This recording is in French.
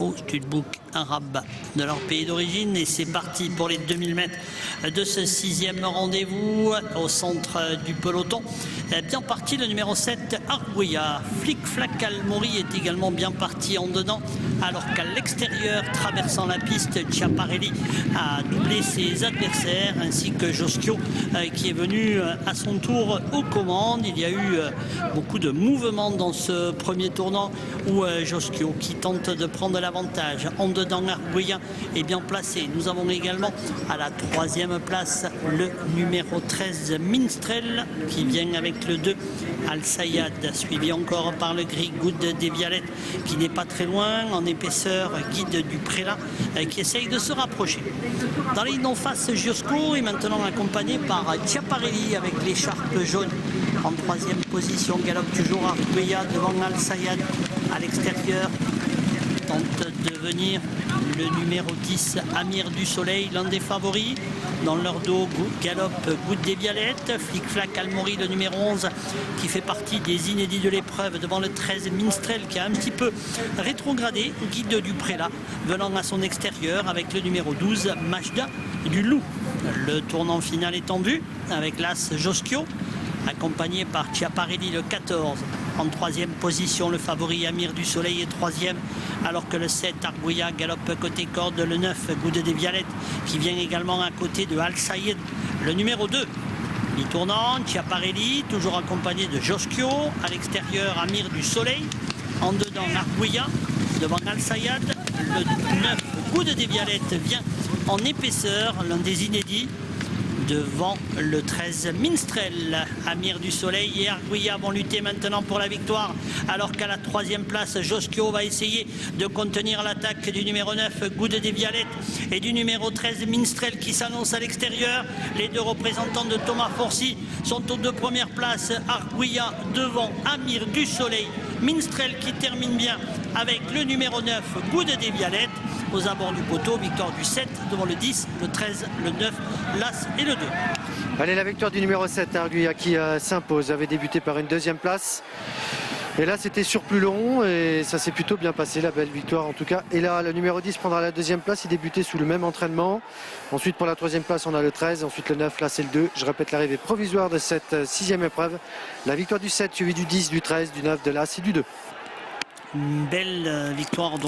au studbook arabe de leur pays d'origine. Et c'est parti pour les 2000 mètres de ce 6e rendez-vous au centre du peloton. Bien parti le numéro 7, Arguya. Flic Flac Almori est également bien parti en dedans, alors qu'à l'extérieur, traversant la piste, Chiaparelli a doublé ses adversaires, ainsi que Joschio qui est venu à son tour aux commandes. Il y a eu beaucoup de mouvements dans ce premier tournant où Joschio qui tente de prendre l'avantage. En dedans, Arguya est bien placé. Nous avons également à la 3e place le numéro 13, Minstrel, qui vient avec le 2, Al Sayad, suivi encore par le gris Good des Vialettes, qui n'est pas très loin en épaisseur. Guide du Prélat qui essaye de se rapprocher. Dans les lignes en face, Giosco est maintenant accompagné par Chiaparelli avec l'écharpe jaune. En 3e position, galope toujours Arguya devant Al Sayad. À l'extérieur, tente de venir le numéro 10, Amir du Soleil, l'un des favoris. Dans leur dos, galope Good des Vialettes. Flic Flac Almori, le numéro 11, qui fait partie des inédits de l'épreuve devant le 13, Minstrel, qui a un petit peu rétrogradé. Guide du Prélat venant à son extérieur avec le numéro 12, Majda du Loup. Le tournant final est en vue avec l'As Joschio, accompagné par Chiaparelli, le 14. En 3e position, le favori Amir du Soleil est 3e, alors que le 7, Arguya, galope côté corde. Le 9, Good des Vialettes, qui vient également à côté de Al Sayed, le numéro 2. Mi-tournant, Chiaparelli, toujours accompagné de Joschio. À l'extérieur, Amir du Soleil. En dedans, Arguya, devant Al Sayed. Le 9, Good des Vialettes, vient en épaisseur, l'un des inédits, devant le 13, Minstrel. Amir du Soleil et Arguya vont lutter maintenant pour la victoire, alors qu'à la 3e place, Joschio va essayer de contenir l'attaque du numéro 9, Good des Vialettes, et du numéro 13, Minstrel, qui s'annonce à l'extérieur. Les deux représentants de Thomas Forcy sont aux 2 premières places. Arguya devant Amir du Soleil. Minstrel qui termine bien avec le numéro 9, Good des Vialettes. Aux abords du poteau, victoire du 7 devant le 10, le 13, le 9, l'As et le 2. Allez, la victoire du numéro 7, Arguya, qui s'impose, avait débuté par une 2e place. Et là, c'était sur plus long et ça s'est plutôt bien passé, la belle victoire en tout cas. Et là, le numéro 10 prendra la 2e place, il débutait sous le même entraînement. Ensuite, pour la 3e place, on a le 13, ensuite le 9, là c'est le 2. Je répète l'arrivée provisoire de cette 6e épreuve. La victoire du 7, suivie du 10, du 13, du 9, de l'As et du 2. Une belle victoire.